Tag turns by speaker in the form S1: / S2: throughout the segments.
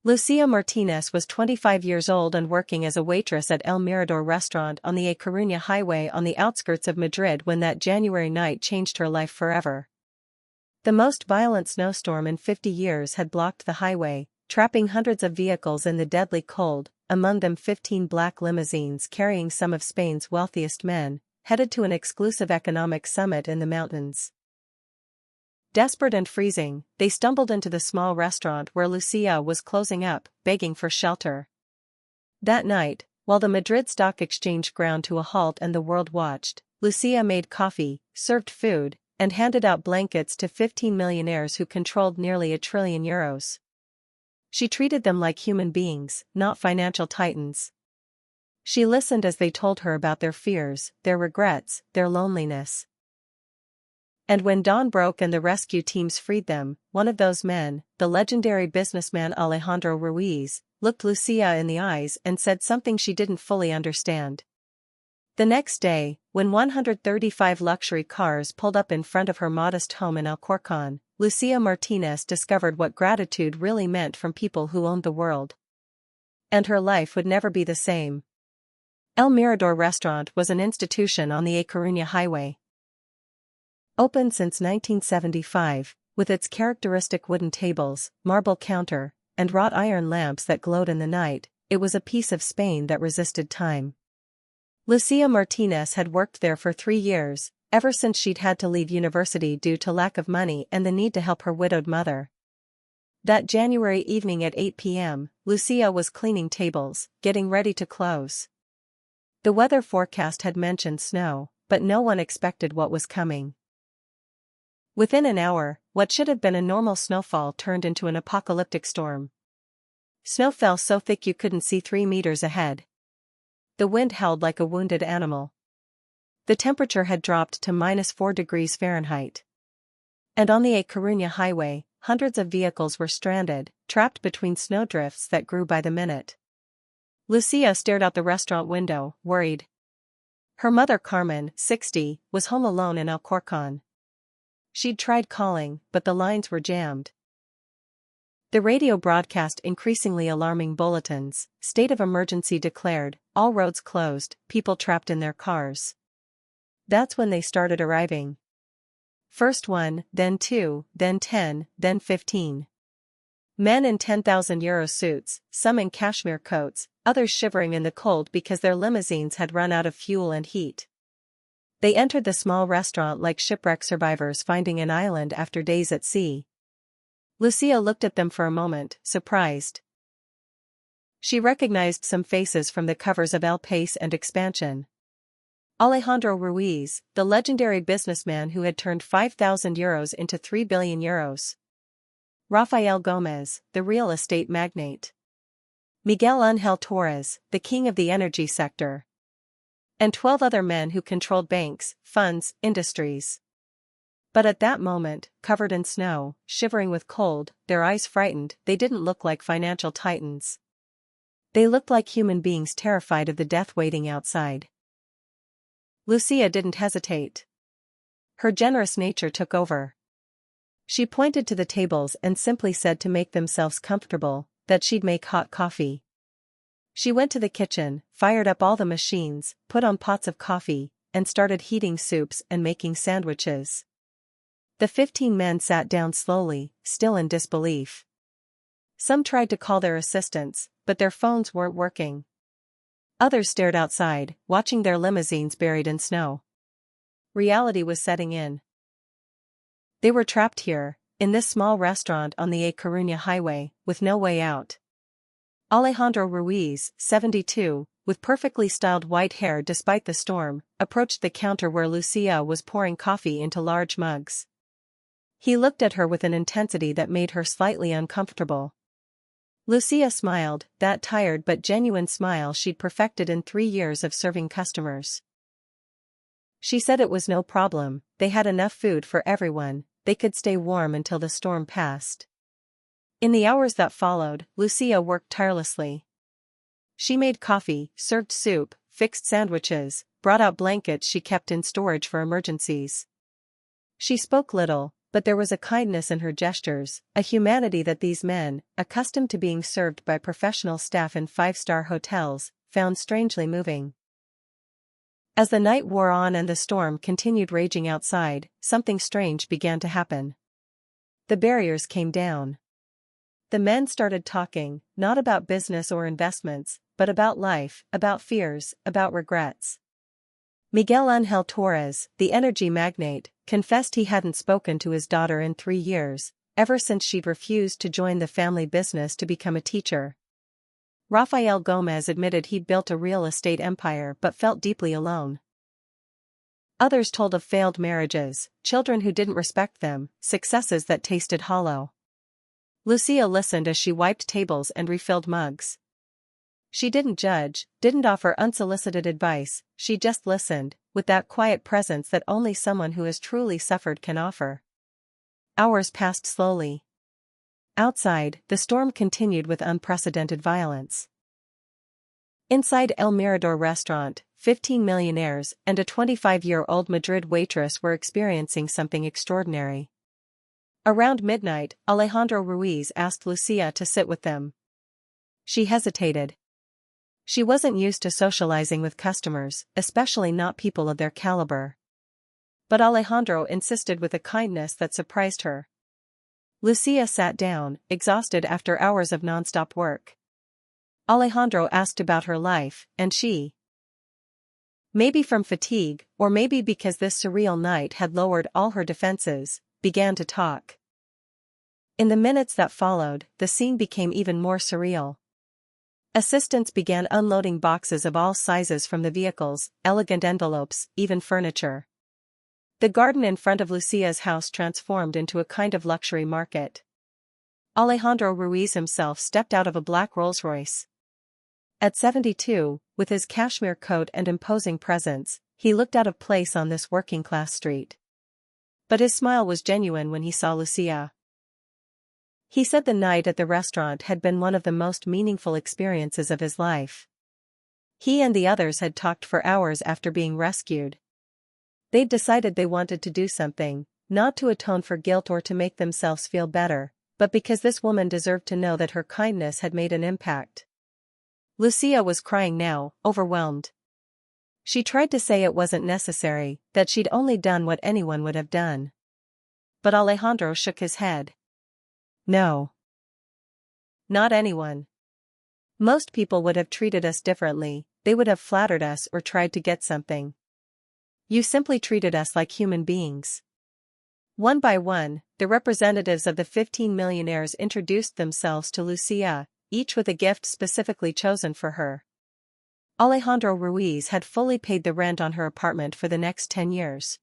S1: Lucia Martinez was 25 years old and working as a waitress at El Mirador restaurant on the A Coruña highway on the outskirts of Madrid when that January night changed her life forever. The most violent snowstorm in 50 years had blocked the highway, trapping hundreds of vehicles in the deadly cold, among them 15 black limousines carrying some of Spain's wealthiest men, headed to an exclusive economic summit in the mountains. Desperate and freezing, they stumbled into the small restaurant where Lucia was closing up, begging for shelter. That night, while the Madrid Stock Exchange ground to a halt and the world watched, Lucia made coffee, served food, and handed out blankets to 15 millionaires who controlled nearly €1 trillion. She treated them like human beings, not financial titans. She listened as they told her about their fears, their regrets, their loneliness. And when dawn broke and the rescue teams freed them, one of those men, the legendary businessman Alejandro Ruiz, looked Lucia in the eyes and said something she didn't fully understand. The next day, when 135 luxury cars pulled up in front of her modest home in Alcorcón, Lucia Martinez discovered what gratitude really meant from people who owned the world. And her life would never be the same. El Mirador restaurant was an institution on the A Coruña highway. Open since 1975, with its characteristic wooden tables, marble counter, and wrought iron lamps that glowed in the night, it was a piece of Spain that resisted time. Lucia Martinez had worked there for 3 years, ever since she'd had to leave university due to lack of money and the need to help her widowed mother. That January evening at 8 p.m., Lucia was cleaning tables, getting ready to close. The weather forecast had mentioned snow, but no one expected what was coming. Within an hour, what should have been a normal snowfall turned into an apocalyptic storm. Snow fell so thick you couldn't see 3 meters ahead. The wind howled like a wounded animal. The temperature had dropped to -4 degrees Fahrenheit. And on the A Coruña highway, hundreds of vehicles were stranded, trapped between snowdrifts that grew by the minute. Lucia stared out the restaurant window, worried. Her mother Carmen, 60, was home alone in Alcorcón. She'd tried calling, but the lines were jammed. The radio broadcast increasingly alarming bulletins: state of emergency declared, all roads closed, people trapped in their cars. That's when they started arriving. First 1, then 2, then 10, then 15. Men in €10,000 suits, some in cashmere coats, others shivering in the cold because their limousines had run out of fuel and heat. They entered the small restaurant like shipwreck survivors finding an island after days at sea. Lucia looked at them for a moment, surprised. She recognized some faces from the covers of El País and Expansion. Alejandro Ruiz, the legendary businessman who had turned €5,000 into €3 billion. Rafael Gómez, the real estate magnate. Miguel Ángel Torres, the king of the energy sector. And 12 other men who controlled banks, funds, industries. But at that moment, covered in snow, shivering with cold, their eyes frightened, they didn't look like financial titans. They looked like human beings terrified of the death waiting outside. Lucia didn't hesitate. Her generous nature took over. She pointed to the tables and simply said to make themselves comfortable, that she'd make hot coffee. She went to the kitchen, fired up all the machines, put on pots of coffee, and started heating soups and making sandwiches. The 15 men sat down slowly, still in disbelief. Some tried to call their assistants, but their phones weren't working. Others stared outside, watching their limousines buried in snow. Reality was setting in. They were trapped here, in this small restaurant on the A Coruña highway, with no way out. Alejandro Ruiz, 72, with perfectly styled white hair despite the storm, approached the counter where Lucia was pouring coffee into large mugs. He looked at her with an intensity that made her slightly uncomfortable. Lucia smiled, that tired but genuine smile she'd perfected in 3 years of serving customers. She said it was no problem, they had enough food for everyone, they could stay warm until the storm passed. In the hours that followed, Lucia worked tirelessly. She made coffee, served soup, fixed sandwiches, brought out blankets she kept in storage for emergencies. She spoke little, But there was a kindness in her gestures, a humanity that these men, accustomed to being served by professional staff in five-star hotels, found strangely moving. As the night wore on and the storm continued raging outside, something strange began to happen. The barriers came down. The men started talking, not about business or investments, but about life, about fears, about regrets. Miguel Angel Torres, the energy magnate, confessed he hadn't spoken to his daughter in 3 years, ever since she'd refused to join the family business to become a teacher. Rafael Gomez admitted he'd built a real estate empire but felt deeply alone. Others told of failed marriages, children who didn't respect them, successes that tasted hollow. Lucia listened as she wiped tables and refilled mugs. She didn't judge, didn't offer unsolicited advice, she just listened, with that quiet presence that only someone who has truly suffered can offer. Hours passed slowly. Outside, the storm continued with unprecedented violence. Inside El Mirador restaurant, 15 millionaires and a 25-year-old Madrid waitress were experiencing something extraordinary. Around midnight, Alejandro Ruiz asked Lucia to sit with them. She hesitated. She wasn't used to socializing with customers, especially not people of their caliber. But Alejandro insisted with a kindness that surprised her. Lucia sat down, exhausted after hours of non-stop work. Alejandro asked about her life, and she, maybe from fatigue, or maybe because this surreal night had lowered all her defenses, began to talk. In the minutes that followed, the scene became even more surreal. Assistants began unloading boxes of all sizes from the vehicles, elegant envelopes, even furniture. The garden in front of Lucia's house transformed into a kind of luxury market. Alejandro Ruiz himself stepped out of a black Rolls-Royce. At 72, with his cashmere coat and imposing presence, he looked out of place on this working-class street. But his smile was genuine when he saw Lucia. He said the night at the restaurant had been one of the most meaningful experiences of his life. He and the others had talked for hours after being rescued. They'd decided they wanted to do something, not to atone for guilt or to make themselves feel better, but because this woman deserved to know that her kindness had made an impact. Lucia was crying now, overwhelmed. She tried to say it wasn't necessary, that she'd only done what anyone would have done. But Alejandro shook his head. No. Not anyone. Most people would have treated us differently, they would have flattered us or tried to get something. You simply treated us like human beings. One by one, the representatives of the 15 millionaires introduced themselves to Lucia, each with a gift specifically chosen for her. Alejandro Ruiz had fully paid the rent on her apartment for the next 10 years.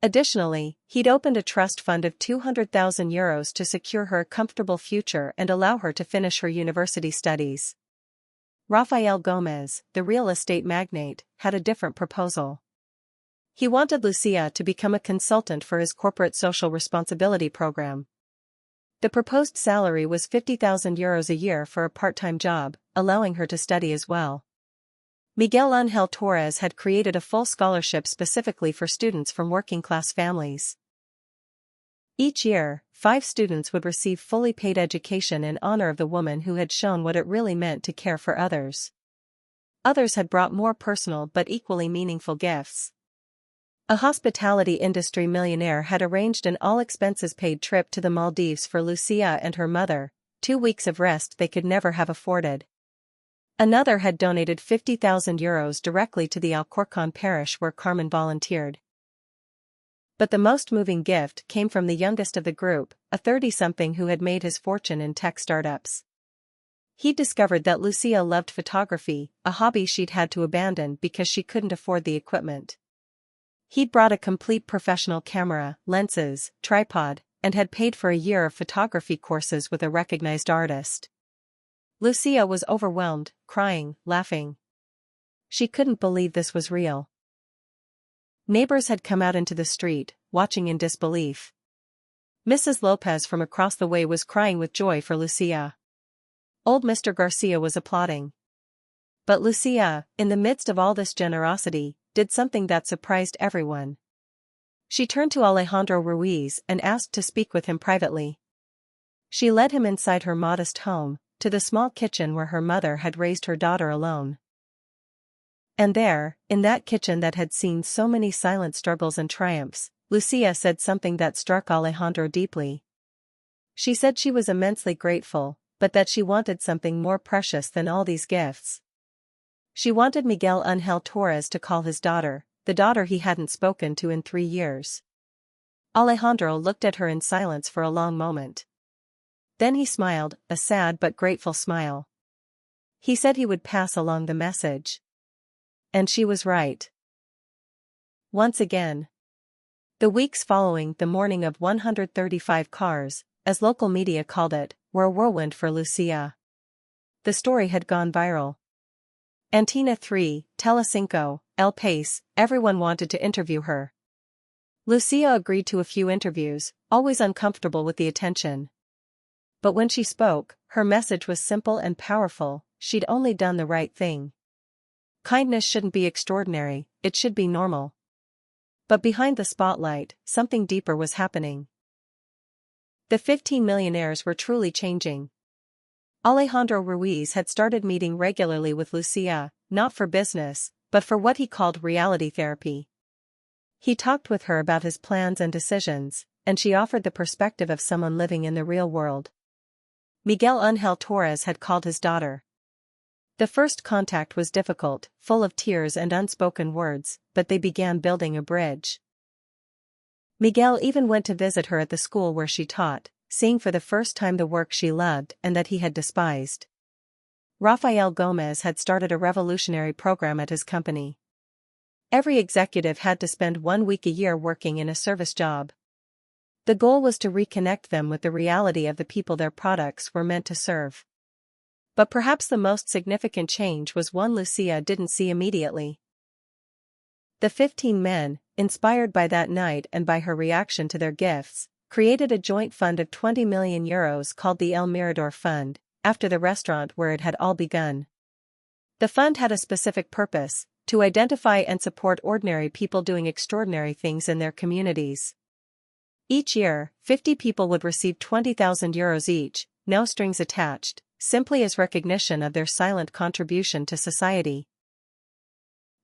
S1: Additionally, he'd opened a trust fund of 200,000 euros to secure her a comfortable future and allow her to finish her university studies. Rafael Gomez, the real estate magnate, had a different proposal. He wanted Lucia to become a consultant for his corporate social responsibility program. The proposed salary was 50,000 euros a year for a part-time job, allowing her to study as well. Miguel Angel Torres had created a full scholarship specifically for students from working-class families. Each year, 5 students would receive fully paid education in honor of the woman who had shown what it really meant to care for others. Others had brought more personal but equally meaningful gifts. A hospitality industry millionaire had arranged an all-expenses-paid trip to the Maldives for Lucia and her mother, 2 weeks of rest they could never have afforded. Another had donated 50,000 euros directly to the Alcorcón parish where Carmen volunteered. But the most moving gift came from the youngest of the group, a 30-something who had made his fortune in tech startups. He discovered that Lucia loved photography, a hobby she'd had to abandon because she couldn't afford the equipment. He'd brought a complete professional camera, lenses, tripod, and had paid for a year of photography courses with a recognized artist. Lucia was overwhelmed, crying, laughing. She couldn't believe this was real. Neighbors had come out into the street, watching in disbelief. Mrs. Lopez from across the way was crying with joy for Lucia. Old Mr. Garcia was applauding. But Lucia, in the midst of all this generosity, did something that surprised everyone. She turned to Alejandro Ruiz and asked to speak with him privately. She led him inside her modest home, to the small kitchen where her mother had raised her daughter alone. And there, in that kitchen that had seen so many silent struggles and triumphs, Lucia said something that struck Alejandro deeply. She said she was immensely grateful, but that she wanted something more precious than all these gifts. She wanted Miguel Ángel Torres to call his daughter, the daughter he hadn't spoken to in 3 years. Alejandro looked at her in silence for a long moment. Then he smiled, a sad but grateful smile. He said he would pass along the message. And she was right. Once again. The weeks following the morning of 135 cars, as local media called it, were a whirlwind for Lucia. The story had gone viral. Antena 3, Telecinco, El País, everyone wanted to interview her. Lucia agreed to a few interviews, always uncomfortable with the attention. But when she spoke, her message was simple and powerful: she'd only done the right thing. Kindness shouldn't be extraordinary, it should be normal. But behind the spotlight, something deeper was happening. The 15 millionaires were truly changing. Alejandro Ruiz had started meeting regularly with Lucia, not for business, but for what he called reality therapy. He talked with her about his plans and decisions, and she offered the perspective of someone living in the real world. Miguel Ángel Torres had called his daughter. The first contact was difficult, full of tears and unspoken words, but they began building a bridge. Miguel even went to visit her at the school where she taught, seeing for the first time the work she loved and that he had despised. Rafael Gomez had started a revolutionary program at his company. Every executive had to spend 1 week a year working in a service job. The goal was to reconnect them with the reality of the people their products were meant to serve. But perhaps the most significant change was one Lucia didn't see immediately. The 15 men, inspired by that night and by her reaction to their gifts, created a joint fund of 20 million euros called the El Mirador Fund, after the restaurant where it had all begun. The fund had a specific purpose: to identify and support ordinary people doing extraordinary things in their communities. Each year, 50 people would receive 20,000 euros each, no strings attached, simply as recognition of their silent contribution to society.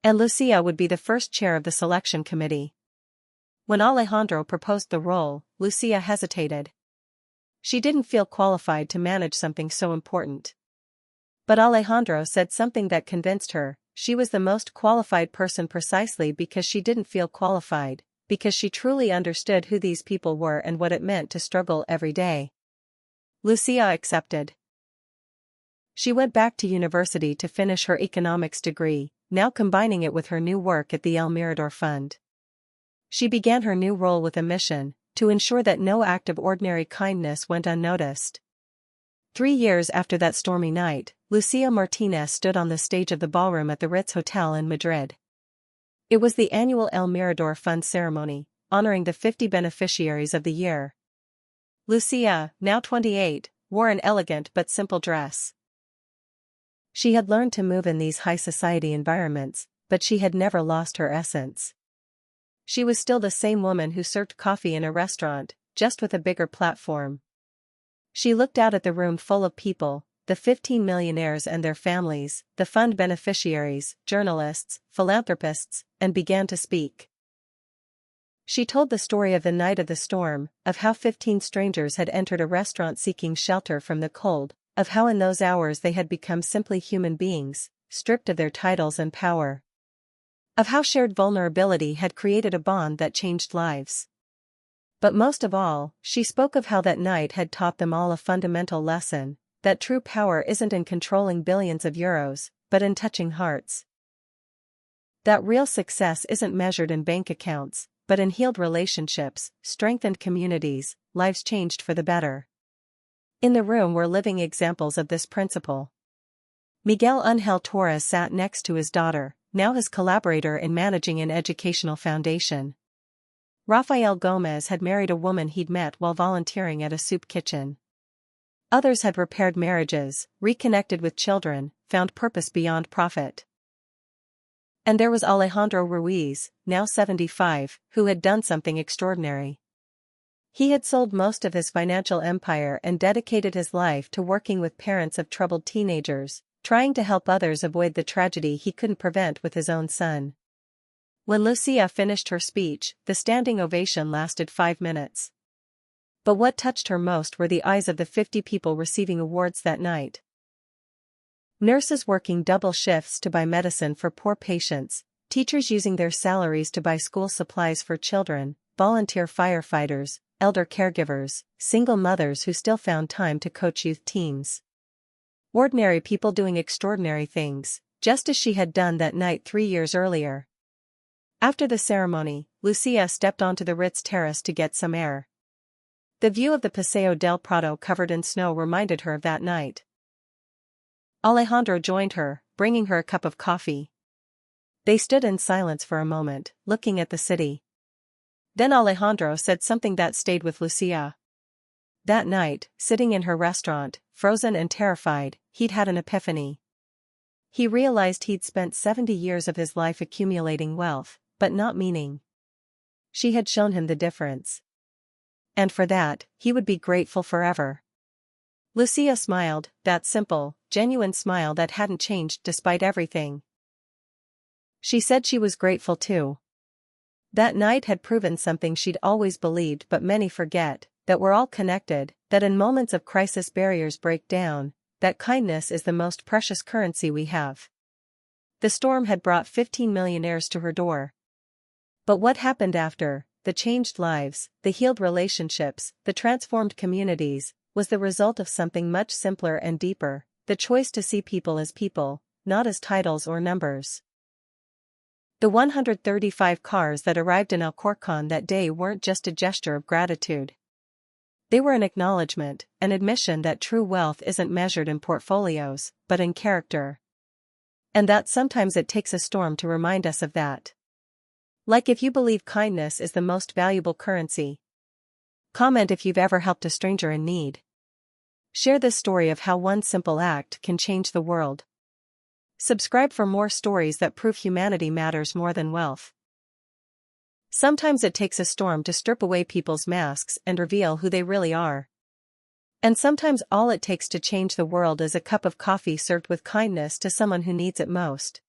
S1: And Lucia would be the first chair of the selection committee. When Alejandro proposed the role, Lucia hesitated. She didn't feel qualified to manage something so important. But Alejandro said something that convinced her: she was the most qualified person precisely because she didn't feel qualified, because she truly understood who these people were and what it meant to struggle every day. Lucia accepted. She went back to university to finish her economics degree, now combining it with her new work at the El Mirador Fund. She began her new role with a mission: to ensure that no act of ordinary kindness went unnoticed. 3 years after that stormy night, Lucia Martinez stood on the stage of the ballroom at the Ritz Hotel in Madrid. It was the annual El Mirador Fund ceremony, honoring the 50 beneficiaries of the year. Lucia, now 28, wore an elegant but simple dress. She had learned to move in these high society environments, but she had never lost her essence. She was still the same woman who served coffee in a restaurant, just with a bigger platform. She looked out at the room full of people, the 15 millionaires and their families, the fund beneficiaries, journalists, philanthropists, and began to speak. She told the story of the night of the storm, of how 15 strangers had entered a restaurant seeking shelter from the cold, of how in those hours they had become simply human beings, stripped of their titles and power. Of how shared vulnerability had created a bond that changed lives. But most of all, she spoke of how that night had taught them all a fundamental lesson: that true power isn't in controlling billions of euros, but in touching hearts. That real success isn't measured in bank accounts, but in healed relationships, strengthened communities, lives changed for the better. In the room were living examples of this principle. Miguel Ángel Torres sat next to his daughter, now his collaborator in managing an educational foundation. Rafael Gomez had married a woman he'd met while volunteering at a soup kitchen. Others had repaired marriages, reconnected with children, found purpose beyond profit. And there was Alejandro Ruiz, now 75, who had done something extraordinary. He had sold most of his financial empire and dedicated his life to working with parents of troubled teenagers, trying to help others avoid the tragedy he couldn't prevent with his own son. When Lucia finished her speech, the standing ovation lasted 5 minutes. But what touched her most were the eyes of the 50 people receiving awards that night. Nurses working double shifts to buy medicine for poor patients, teachers using their salaries to buy school supplies for children, volunteer firefighters, elder caregivers, single mothers who still found time to coach youth teams. Ordinary people doing extraordinary things, just as she had done that night 3 years earlier. After the ceremony, Lucia stepped onto the Ritz terrace to get some air. The view of the Paseo del Prado covered in snow reminded her of that night. Alejandro joined her, bringing her a cup of coffee. They stood in silence for a moment, looking at the city. Then Alejandro said something that stayed with Lucia. That night, sitting in her restaurant, frozen and terrified, he'd had an epiphany. He realized he'd spent 70 years of his life accumulating wealth, but not meaning. She had shown him the difference. And for that, he would be grateful forever. Lucia smiled, that simple, genuine smile that hadn't changed despite everything. She said she was grateful too. That night had proven something she'd always believed but many forget, that we're all connected, that in moments of crisis barriers break down, that kindness is the most precious currency we have. The storm had brought 15 millionaires to her door. But what happened after, the changed lives, the healed relationships, the transformed communities, was the result of something much simpler and deeper, the choice to see people as people, not as titles or numbers. The 135 cars that arrived in Alcorcón that day weren't just a gesture of gratitude. They were an acknowledgement, an admission that true wealth isn't measured in portfolios, but in character. And that sometimes it takes a storm to remind us of that. Like if you believe kindness is the most valuable currency. Comment if you've ever helped a stranger in need. Share this story of how one simple act can change the world. Subscribe for more stories that prove humanity matters more than wealth. Sometimes it takes a storm to strip away people's masks and reveal who they really are. And sometimes all it takes to change the world is a cup of coffee served with kindness to someone who needs it most.